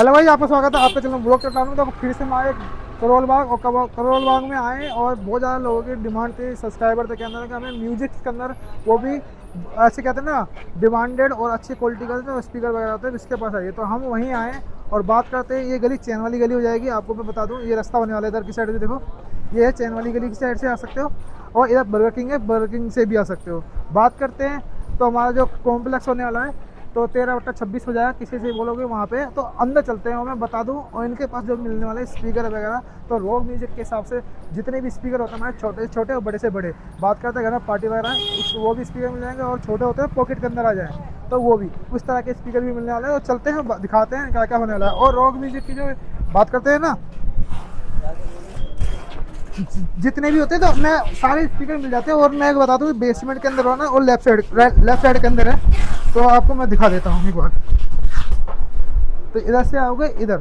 Hello भाई, आपका स्वागत है आपका चैनल ब्लॉग चैनल में। तो फिर से हम आए करोल बाग, और करोल बाग में आए और बहुत ज़्यादा लोगों की डिमांड थी, सब्सक्राइबर थे, कहने लगे कि हमें म्यूजिक के अंदर वो भी ऐसे कहते हैं ना, डिमांडेड और अच्छी क्वालिटी का जो स्पीकर वगैरह होते हैं इसके पास आइए। तो हम वहीं आए और बात करते हैं। ये गली चैन वाली गली हो जाएगी। आपको मैं बता दूँ, ये रास्ता होने वाला है इधर की साइड से। देखो, ये है चैन वाली गली की साइड से आ सकते हो, और इधर बर्गर किंग है, बर्गर किंग से भी आ सकते हो। बात करते हैं तो हमारा जो कॉम्प्लेक्स होने वाला है तो 13/26 हो जाएगा। किसी से बोलोगे वहाँ पे तो अंदर चलते हैं और मैं बता दूँ। और इनके पास जो मिलने वाले स्पीकर वगैरह, तो रॉक म्यूजिक के हिसाब से जितने भी स्पीकर होते हैं हमारे, छोटे से छोटे और बड़े से बड़े। बात करते हैं घर में पार्टी वगैरह है, वो भी स्पीकर मिल जाएंगे, और छोटे होते हैं पॉकेट के अंदर आ जाए तो वो भी उस तरह के स्पीकर भी मिलने वाले हैं। तो चलते हैं, दिखाते हैं क्या क्या होने वाला है। और रॉक म्यूजिक की जो बात करते हैं ना, जितने भी होते हैं तो मैं सारे स्पीकर मिल जाते हैं। और मैं बता दूँ, बेसमेंट के अंदर होना और लेफ्ट साइड के अंदर है। तो आपको मैं दिखा देता हूँ एक बार। तो इधर से आओगे, इधर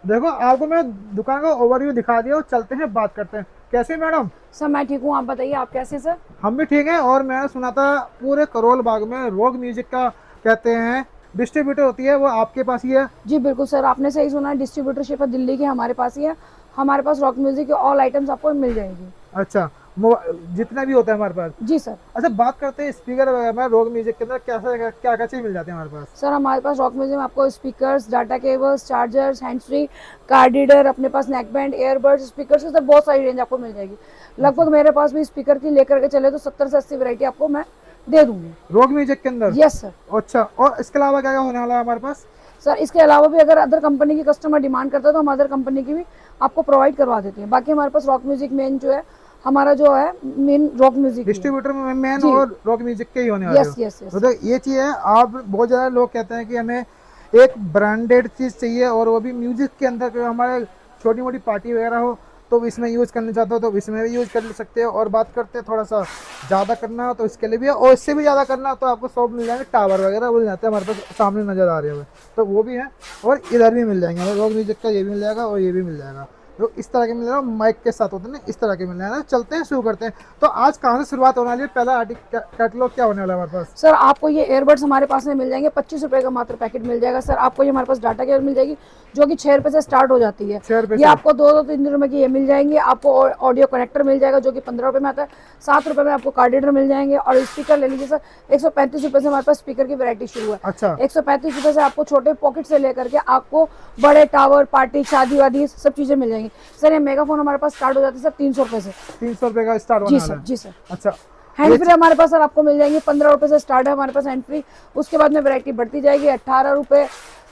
देखो, आपको मैं दुकान का ओवरव्यू दिखा दिया। और चलते हैं, बात करते हैं। कैसे मैडम? सर मैं ठीक हूँ, आप बताइए आप कैसे सर? हम भी ठीक हैं। और मैंने सुना था पूरे करोल बाग में रॉक म्यूजिक का कहते हैं डिस्ट्रीब्यूटर होती है, वो आपके पास ही है। जी बिल्कुल सर, आपने सही सुना है। डिस्ट्रीब्यूटरशिप है दिल्ली की, हमारे पास ही है। हमारे पास रॉक म्यूजिक की ऑल आइटम्स आपको मिल जाएगी। अच्छा, जितना भी होता है हमारे पास। जी सर। अच्छा, बात करते हैं स्पीकर वगैरह में। रॉक म्यूजिक के अंदर कैसा क्या क्या चीज़ मिल जाती है हमारे पास? सर हमारे पास रॉक म्यूजिक में आपको speakers, data cables, chargers, hands free, card reader, अपने पास नेक बैंड, ईयरबड्स, स्पीकर से सर बहुत सारी रेंज आपको मिल जाएगी। लगभग मेरे पास भी स्पीकर की लेकर के चले तो 70 से 80 वैरायटी आपको मैं दे दूंगी रॉक म्यूजिक के अंदर? Yes sir. अच्छा, और इसके अलावा क्या क्या होने वाला है हमारे पास? सर इसके अलावा भी अगर अदर कंपनी की कस्टमर डिमांड करता है तो हम अदर कंपनी की भी आपको प्रोवाइड करवा देते हैं। बाकी हमारे पास रॉक म्यूजिक मेन जो है, हमारा जो है मेन रॉक म्यूजिक डिस्ट्रीब्यूटर में मैन जी। और रॉक म्यूजिक के ही होने वाले हो। Yes yes yes. मतलब ये चीज़ है। आप बहुत ज़्यादा लोग कहते हैं कि हमें एक ब्रांडेड चीज़ चाहिए, और वो भी म्यूजिक के अंदर। कि हमारे छोटी मोटी पार्टी वगैरह हो तो इसमें यूज़ करना चाहते हो तो इसमें भी यूज़ कर सकते हो। और बात करते हैं थोड़ा सा ज़्यादा करना हो तो इसके लिए भी है, और इससे भी ज़्यादा करना हो तो आपको सब मिल जाएंगे। टावर वगैरह मिल जाते हैं हमारे पास, सामने नज़र आ रहे हैं तो वो भी है। और इधर भी मिल जाएंगे रॉक म्यूजिक का, ये भी मिल जाएगा और ये भी मिल जाएगा। तो इस तरह के मिल जाएगा, माइक के साथ होते हैं ना, इस तरह के मिल जाएगा। चलते हैं, शुरू करते हैं। तो आज कहाँ से शुरुआत होने वाली है? पहला कैटलॉग क्या होने वाला है हमारे पास? सर आपको ये एयरबड्स हमारे पास में मिल जाएंगे, 25 रुपए का मात्र पैकेट मिल जाएगा। सर आपको ये हमारे पास डाटा केबल मिल जाएगी जो कि 6 रुपए से स्टार्ट हो जाती है। 6 रुपये ये से? आपको 2-3 रुपए की ये मिल जाएंगे। आपको ऑडियो कनेक्टर मिल जाएगा जो कि 15 रुपए में आता है। 7 रुपए में आपको कार्ड रीडर मिल जाएंगे। और स्पीकर ले लीजिए सर, 135 रुपए से हमारे पास स्पीकर की वैरायटी शुरू है। अच्छा, 135 रुपए से आपको छोटे पॉकेट से लेकर के आपको बड़े टावर, पार्टी, शादी वादी सब चीजें मिल जाएंगी। सर ये मेगाफोन हमारे पास स्टार्ट हो जाती है सर 300 रुपए से। 300 रुपये का स्टार्ट होने जी वाला सर है? जी सर। अच्छा, हैंड फ्री हमारे पास सर आपको मिल जाएंगे 15 रुपए से स्टार्ट है हमारे पास हैंड फ्री। उसके बाद में वैरायटी बढ़ती जाएगी, 18 रुपए,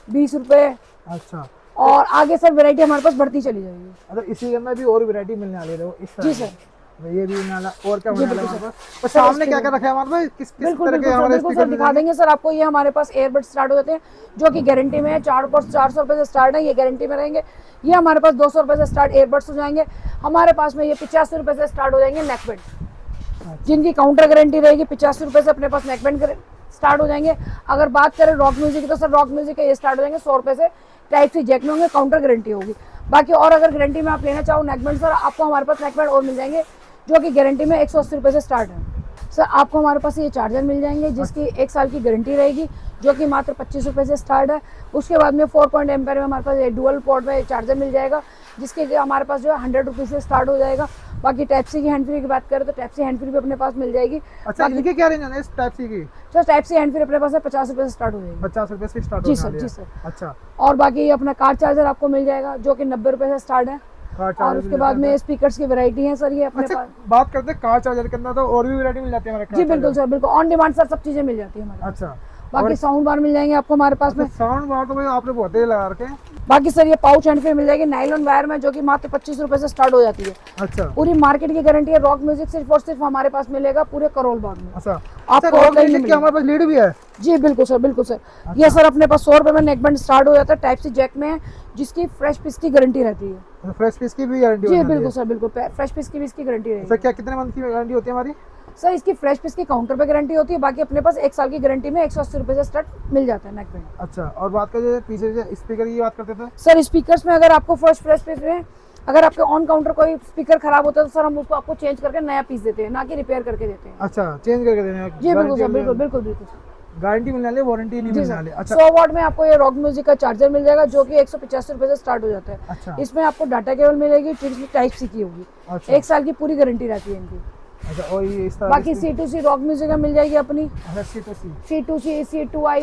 20 रुपए, अच्छा। और आगे सर वैरायटी हमारे पास बढ़ती चली जाएगी। मतलब इसी के अंदर भी और वैरायटी मिलने वाली है इस तरह जी की? सर। ये भी मिलने वाला। और क्या जी होने वाला है बिल्कुल हमारे सर। पास? तो सामने क्या क्या रखा है हमारे पास? किस किस बिल्कुल तरह के बिल्कुल सर, हमारे बिल्कुल स्पीकर सर मिल दिखा जाएंगे? देंगे सर आपको। ये हमारे पास एयरबड स्टार्ट हो जाते हैं जो कि गारंटी में है, 400 रुपए से स्टार्ट है, ये गारंटी में रहेंगे। ये हमारे पास 200 रुपए से स्टार्ट एयरबड्स हो जाएंगे। हमारे पास में ये 85 रुपए से स्टार्ट हो जाएंगे नेकबैंड, जिनकी काउंटर गारंटी रहेगी। 85 रुपए से अपने पास नेकबैंड स्टार्ट हो जाएंगे। अगर बात करें रॉक म्यूजिक की तो सर रॉक म्यूजिक के ये स्टार्ट हो जाएंगे 100 रुपए से। टाइप सी जैक में होंगे, काउंटर गारंटी होगी। बाकी और अगर गारंटी में आप लेना चाहो नेकबैंड, सर आपको हमारे पास नेकबैंड और मिल जाएंगे जो कि गारंटी में 180 रुपए से स्टार्ट है। सर आपको हमारे पास ये चार्जर मिल जाएंगे जिसकी 1 साल की गारंटी रहेगी जो कि मात्र 25 रुपए से स्टार्ट है। उसके बाद में 4 पॉइंट एम्पेयर में हमारे पास ये डुअल पोर्ट में चार्जर मिल जाएगा जिसके हमारे पास जो है 100 रुपीज़ से स्टार्ट हो जाएगा। बाकी टाइप सी की हैंड फ्री की बात करें तो टाइप सी हैंड फ्री भी अपने पास मिल जाएगी। अच्छा, इनकी क्या रेंज है इस टाइप सी की? Sir type C hand free अपने पास है 50 रुपए से स्टार्ट हो जाएगी। 50 रुपये से स्टार्ट जी होने सर वाली जी है? सर। अच्छा। और बाकी अपना कार चार्जर आपको मिल जाएगा जो कि 90 रुपए से स्टार्ट है। कार और चार्जर उसके मिल बाद जाता है? में स्पीकर्स की वैरायटी है सर ये अपने अच्छा, पास। बात करते हैं कार चार्जर के अंदर तो और भी वैरायटी मिल जाती है हमारे कार जी बिल्कुल चार्जर? सर, बिल्कुल ऑन डिमांड सर सब चीजें मिल जाती है हमारे पास। अच्छा। बाकी और साउंड बार मिल जाएंगे आपको हमारे पास में। साउंड बार तो भाई आपने बहुत ही लगा रखे हैं। बाकी सर ये पाउच हैंड फ्री मिल जाएगी नाइलॉन वायर में जो कि मात्र 25 रुपए से स्टार्ट हो जाती है। अच्छा। पूरी मार्केट की गारंटी है। रॉक म्यूजिक सिर्फ और सिर्फ हमारे पास मिलेगा पूरे करोल बाग में। अच्छा, आपको रॉक और कहीं नहीं म्यूजिक की हमारे पास लीड भी है? जी बिल्कुल सर, बिल्कुल सर। ये सर अपने पास 100 रुपए में नेकबैंड स्टार्ट हो जाता है, टाइप सी जैक में है जिसकी फ्रेश पीस की गारंटी रहती है। फ्रेश पीस की भी गारंटी जी बिल्कुल सर, बिल्कुल फ्रेश पीस की भी इसकी गारंटी सर रहेगी। क्या कितने मंथ की गारंटी होती है हमारी? सर इसकी फ्रेश पीस की काउंटर पे गारंटी होती है। बाकी अपने पास 1 साल की गारंटी में 180 रुपए से स्टार्ट मिल जाता है नेकबैंड। अच्छा, और बात करें पीछे से स्पीकर की बात करते थे? सर स्पीकर्स में अगर आपको फर्स्ट फ्रेश पीस में अगर आपके ऑन काउंटर कोई स्पीकर खराब होता है तो सर हम उसको आपको चेंज करके नया पीस देते हैं, ना कि रिपेयर करके देते हैं। अच्छा, चेंज करके देने? जी बिल्कुल सर, बिल्कुल बिल्कुल बिल्कुल सर। गारंटी मिलने वाली है, वारंटी नहीं जी मिलने सर। वाली। अच्छा 100 वॉट में आपको ये रॉक म्यूजिक का चार्जर मिल जाएगा जो कि 185 रुपए से स्टार्ट हो जाता है। अच्छा इसमें आपको डाटा केबल मिलेगी, टाइप सी की होगी। अच्छा 1 साल की पूरी गारंटी रहती है इनकी। अच्छा। और ये इस तरह बाकी C2C रॉक म्यूजिक में मिल जाएगी अपनी, अच्छा सी टू सी। C2C C2I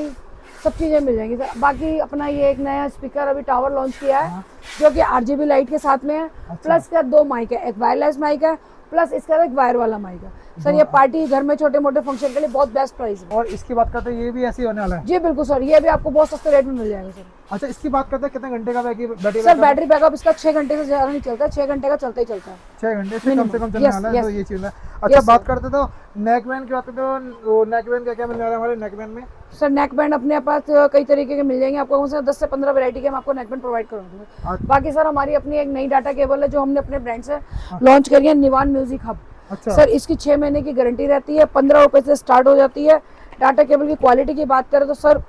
सब चीज़ें मिल जाएंगी सर। बाकी अपना ये एक नया स्पीकर अभी टावर लॉन्च किया है हाँ जो कि RGB लाइट के साथ में है। अच्छा। प्लस का 2 माइक है, एक वायरलेस माइक है प्लस इसका एक वायर वाला माइक है सर। दो- ये पार्टी घर में छोटे मोटे फंक्शन के लिए बहुत बेस्ट प्राइस है। और इसकी बात करते हैं, ये भी ऐसे ही होने वाला है। जी बिल्कुल सर, ये भी आपको बहुत सस्ते रेट में मिल जाएगा सर। अच्छा इसकी बात करते हैं, कितने घंटे का बैटरी सर बैटरी बैकअप इसका 6 घंटे से ज़्यादा नहीं चलता है, 6 घंटे का चलता ही चलता है। 6 घंटे से कम चलने Yes, वाला है, yes. तो ये चीज़ है। अच्छा Yes, बात sir. करते तो नेकबैंड की बात करते हो, नेकबैंड का क्या मिलने वाला है हमारे नेकबैंड में? सर नेक बैंड अपने पास कई तरीके के मिल जाएंगे आपको, कौन सा 10 से 15 वैरायटी के हम आपको नेक बैंड प्रोवाइड करा दूंगे। अच्छा बाकी सर हमारी अपनी एक नई डाटा केबल है जो हमने अपने ब्रांड से लॉन्च करी है, निवान म्यूजिक हब। अच्छा सर इसकी 6 महीने की गारंटी रहती है, 15 रुपए से स्टार्ट हो जाती है। डाटा केबल की क्वालिटी की बात करें तो सर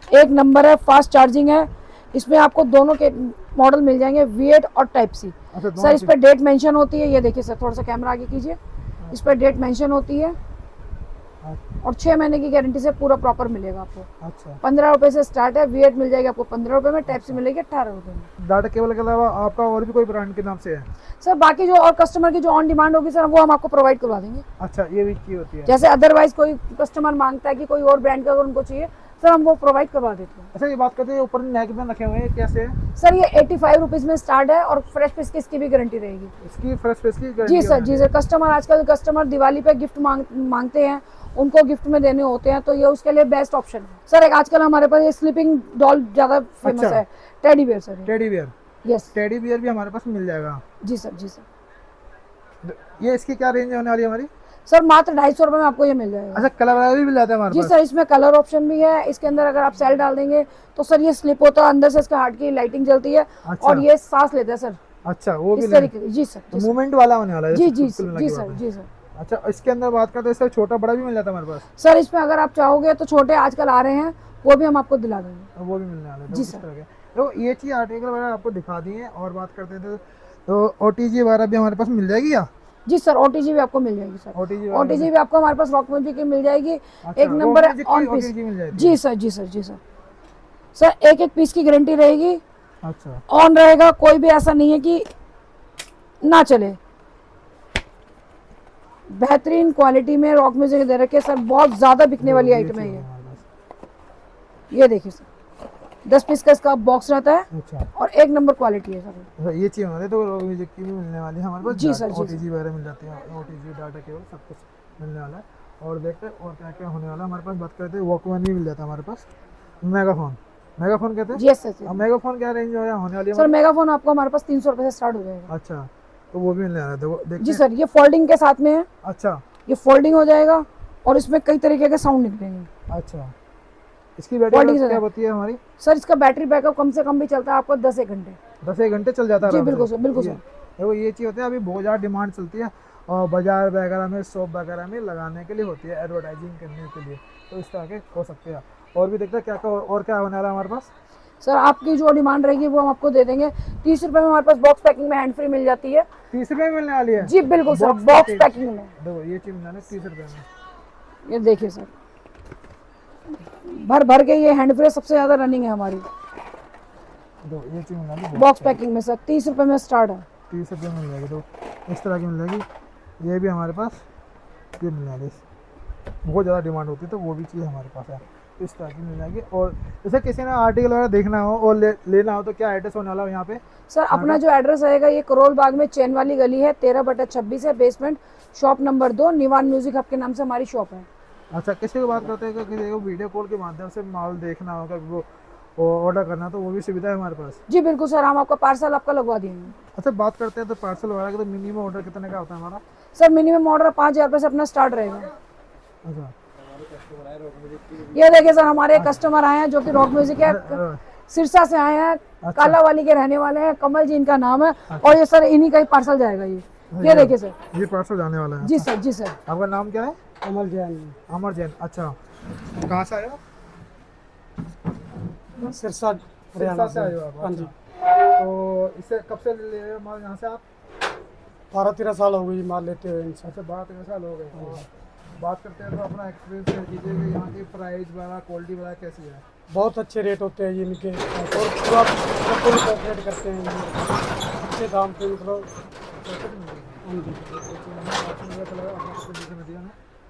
एक नंबर है, फास्ट चार्जिंग है। इसमें आपको दोनों के मॉडल मिल जाएंगे, V8 और टाइप सी। अच्छा दोनों सर इस पर डेट मेंशन होती है, ये देखिए सर, थोड़ा सा कैमरा आगे कीजिए, इस पर डेट मेंशन होती है और 6 महीने की गारंटी से पूरा प्रॉपर मिलेगा आपको। अच्छा 15 रुपए से स्टार्ट है, V8 मिल जाएगी आपको 15 रुपए में, टाइप सी मिलेगी 18 रुपए में। डाटा केबल के अलावा आपका और भी कोई ब्रांड के नाम से है? सर बाकी जो और कस्टमर की जो ऑन डिमांड होगी सर वो हम आपको प्रोवाइड करवा देंगे। अच्छा ये भी की होती है। जैसे अदरवाइज कोई कस्टमर मांगता है कि कोई और ब्रांड का अगर उनको चाहिए सर हम वो प्रोवाइड करवा देते हैं। अच्छा ये बात करते हैं, ऊपर नेकबैंड रखे हुए हैं, कैसे है? सर ये 85 रुपीज़ में स्टार्ट है और फ्रेश पीस की इसकी भी गारंटी रहेगी। इसकी फ्रेश पेस की जी गारंटी सर, जी सर। कस्टमर आजकल कस्टमर दिवाली पे गिफ्ट मांगते हैं, उनको गिफ्ट में देने होते हैं, तो ये उसके लिए बेस्ट ऑप्शन है सर। एक आजकल हमारे पास ये स्लीपिंग डॉल ज़्यादा फेमस अच्छा। है, teddy bear sir. Teddy bear. Yes teddy bear भी हमारे पास मिल जाएगा। जी सर, जी सर। ये इसकी क्या रेंज होने वाली है हमारी? सर मात्र 250 रुपए में आपको ये मिल जाएगा। अच्छा कलर वाला भी मिल जाता है हमारे जी पास? सर, इसमें कलर ऑप्शन भी है। इसके अंदर अगर आप सेल डाल देंगे तो सर ये स्लिप होता है, अंदर से इसका हार्ट की लाइटिंग जलती है अच्छा। और ये सांस लेता है सर, अच्छा वो भी इस तरीके से। जी सर, जी सर। मूवमेंट वाला होने वाला है? जी जैसे जी कुल मिला जी के सर, बात है। जी सर। अच्छा इसके अंदर बात करते हैं, इससे छोटा बड़ा भी मिल जाता है हमारे पास? सर इसमें अगर आप चाहोगे तो छोटे आजकल आ रहे हैं, वो भी हम आपको दिला देंगे। और वो भी मिलने वाले हैं। जी इस सर। तरह के तो ये चीज़ आर्टिकल वगैरह आपको दिखा दिए। और बात करते थे तो OTG वगैरह भी हमारे पास मिल जाएगी क्या? जी सर, OTG भी आपको मिल जाएगी सर। OTG OTG भी आपको हमारे पास रॉक म्यूजिक की मिल जाएगी। अच्छा, एक नंबर है Rock Music ऑन की पीस। OTG मिल जाती है? जी सर, जी सर, जी सर। सर एक एक पीस की गारंटी रहेगी, अच्छा ऑन रहेगा, कोई भी ऐसा नहीं है कि ना चले। बेहतरीन क्वालिटी में रॉक म्यूजिक दे रखे सर, बहुत ज्यादा बिकने वाली आइटम है ये। ये देखिए सर, 10 पीस का इसका बॉक्स रहता है अच्छा और एक नंबर क्वालिटी है सर। अच्छा, ये चीज़ हमारे तो रॉक म्यूजिक की भी मिलने वाली है हमारे पास। जी सर, जी OTG वगैरह मिल जाती है, OTG डाटा केबल सब कुछ मिलने वाला है। और देखते हैं और क्या क्या होने वाला है हमारे पास। बात करते हैं वॉकमैन भी मिल जाता है हमारे पास। मेगाफोन, मेगाफोन कहते हैं? जी सर, अब मेगाफोन क्या रेंज होने वाली है सर हमारी? मेगाफोन आपको हमारे पास 300 रुपए से स्टार्ट हो जाएगा। अच्छा तो वो भी मिलने वाला है, देखते जी हैं। सर, ये फोल्डिंग के साथ में है, अच्छा ये फोल्डिंग हो जाएगा और इसमें कई तरीके के साउंड निकलेंगे। अच्छा इसकी बैटरी Folding से क्या होती है हमारी? सर इसका बैटरी बैकअप कम से कम भी चलता है आपको 10 एक घंटे। 10 घंटे चल जाता है जी आराम से। बिल्कुल सर, बिल्कुल ये- सर। देखो ये चीज़ होती है, अभी बहुत ज़्यादा डिमांड चलती है और बाजार वगैरह में, शॉप वगैरह में लगाने के लिए होती है, एडवर्टाइजिंग करने के लिए। तो इस तरह के हो सकते हैं। और भी देखते हैं क्या क्या और क्या होने वाला है हमारे पास। सर आपकी जो डिमांड रहेगी वो हम आपको दे देंगे। 30 रुपए में हमारे पास बॉक्स पैकिंग में हैंड फ्री मिल जाती है। 30 रुपये में मिलने वाली है? जी बिल्कुल sir, Box box package। Packing में। देखो ये चीज़ मिलने वाली है 30 रुपये में। ये देखिए सर, भर भर के ये हैंड फ्री सबसे ज्यादा रनिंग है हमारी देखो ये चीज़ मिलने वाली बॉक्स पैकिंग में सर। 30 रुपए में स्टार्ट है। 30 रुपये में मिल जाएगी। तो इस तरह की मिल जाएगी। ये भी हमारे पास ये मिलने वाली है, बहुत ज़्यादा डिमांड होती है तो वो भी चीज़ हमारे पास है। तो इस तरह की मिल जाएगी। और जैसे किसी ने आर्टिकल वगैरह देखना हो और लेना हो तो क्या एड्रेस होने वाला है यहाँ पे? सर अपना जो एड्रेस रहेगा ये करोल बाग में चैन वाली गली है, 13/26 है, बेसमेंट, शॉप नंबर 2, निवान म्यूजिक हब के नाम से हमारी शॉप है। अच्छा किसी को बात करते हैं कि किसी को वीडियो कॉल के माध्यम से माल देखना होगा, वो ऑर्डर करना, तो वो भी सुविधा है हमारे पास? जी बिल्कुल सर, हम आपका पार्सल आपका लगवा देंगे। अच्छा बात करते हैं तो पार्सल वगैरह का, तो मिनिमम ऑर्डर कितने का होता है हमारा? सर मिनिमम ऑर्डर 5,000 रुपये से अपना स्टार्ट रहेगा। अच्छा ये देखिए सर, हमारे कस्टमर आए हैं जो कि रॉक म्यूजिक है, सिरसा से आए हैं, कालावाली के रहने वाले हैं, कमल जी इनका नाम है। और ये सर इन्हीं का ही पार्सल जाएगा ये देखिए सर। ये पार्सल जाने वाला है? जी सर, जी सर। आपका नाम क्या है? कमल जैन। अमर जैन। अच्छा कहाँ से आए हो? सिरसा सिरसा से आए हो आप? हाँ जी। तो इससे कब से ले रहे हो माल यहाँ से आप? 12-13 साल हो गई माल लेते हुए इनसे। अच्छा 12-13 साल हो गए। बात करते हैं तो अपना एक्सपीरियंस शेयर कीजिए कि यहाँ की प्राइस वगैरह क्वालिटी वगैरह कैसी है। बहुत अच्छे रेट होते हैं ये इनके, और पूरा फुल कॉपरेट करते हैं ये, अच्छे दाम पे मतलब। हाँ जी।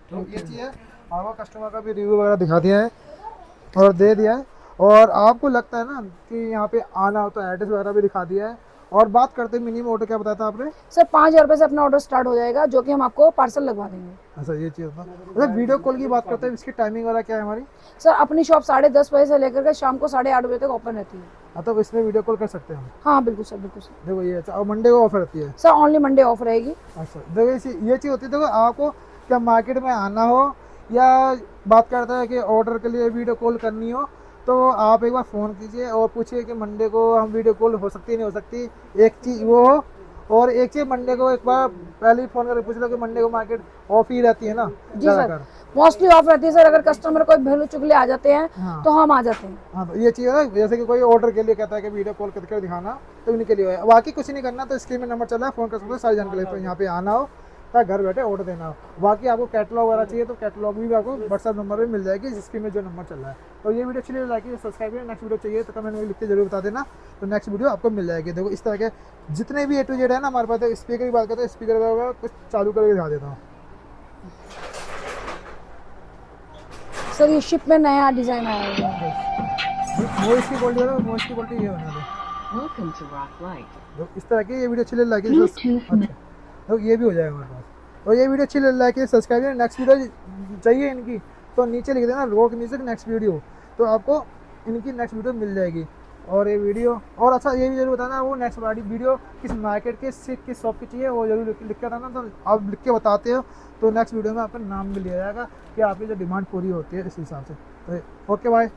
तो ये चीज़ है, आपको कस्टमर का भी रिव्यू वगैरह दिखा दिया है और दे दिया है, और आपको लगता है ना कि यहाँ पे आना हो तो एड्रेस वगैरह भी दिखा दिया है। और बात करते हैं मिनिमम ऑर्डर, क्या बताया था आपने? सर 5,000 रुपये से अपना ऑर्डर स्टार्ट हो जाएगा, जो कि हम आपको पार्सल लगवा देंगे। अच्छा, ये चीज़ था। अच्छा, वीडियो कॉल की बात करते हैं, इसकी टाइमिंग वगैरह क्या है हमारी? सर अपनी शॉप 10:30 बजे से लेकर के शाम को 8:30 बजे तक ओपन रहती है। हाँ, तो इसमें वीडियो कॉल कर सकते हैं हम? हाँ बिल्कुल सर, बिल्कुल सर। देखो ये अच्छा, और मंडे को ऑफर रहती है? सर ओनली मंडे ऑफ रहेगी। अच्छा, देखो ये चीज़ होती है, देखो आपको क्या मार्केट में आना हो या बात करता है कि ऑर्डर के लिए वीडियो कॉल करनी हो, तो आप एक बार फ़ोन कीजिए और पूछिए कि मंडे को हम वीडियो कॉल हो सकती है नहीं हो सकती। एक चीज़ वो हो, और एक चीज़ मंडे को एक बार पहले ही फ़ोन करके पूछ लो कि मंडे को मार्केट ऑफ ही रहती है ना जी सर, ज़्यादातर। मोस्टली ऑफ रहती है सर। अगर कस्टमर कोई भले चुगले आ जाते हैं हाँ। तो हम आ जाते हैं। हाँ, तो ये चीज़ है ना, जैसे कि कोई ऑर्डर के लिए कहता है कि वीडियो कॉल करके दिखाना, तो उनके लिए है। बाकी कुछ नहीं करना, तो स्क्रीन में नंबर चल रहा है, फ़ोन कर सकते हो सारी जानकारी। तो यहाँ पे आना हो या घर बैठे ऑर्डर देना हो। बाकी आपको कैटलॉग वगैरह चाहिए तो कैटलॉग भी आपको व्हाट्सएप नंबर पे मिल जाएगी, स्क्रीन में जो नंबर चल रहा है। तो ये वीडियो अच्छी लगी लाइक कीजिए, सब्सक्राइब कीजिए। नेक्स्ट वीडियो चाहिए तो कमेंट में लिख के जरूर बता देना, तो नेक्स्ट वीडियो आपको मिल जाएगी। देखो इस तरह के जितने भी A to Z है ना हमारे पास। स्पीकर की बात करते हैं, स्पीकर का कुछ चालू करके दिखा देता हूँ। सर ये शिप में नया डिज़ाइन आया हुआ है। वॉइस की क्वालिटी है, वॉइस की क्वालिटी ये होने वाली है। Welcome to Rock Light. तो इस तरह की ये वीडियो अच्छी लगी अच्छा, तो ये भी हो जाएगा हमारे पास। और ये वीडियो अच्छी लगी सब्सक्राइब करें। नेक्स्ट वीडियो चाहिए इनकी तो नीचे लिख देना रॉक म्यूजिक नेक्स्ट वीडियो, तो आपको इनकी नेक्स्ट वीडियो मिल जाएगी। और ये वीडियो, और अच्छा ये भी जरूर बताना वो नेक्स्ट वाली वीडियो किस मार्केट के किस शॉप की चाहिए, वो जरूर लिख के बताना। तो आप लिख के बताते हो तो नेक्स्ट वीडियो में आपका नाम भी लिया जाएगा कि आपकी जो डिमांड पूरी होती है इस हिसाब से। तो ओके बाय।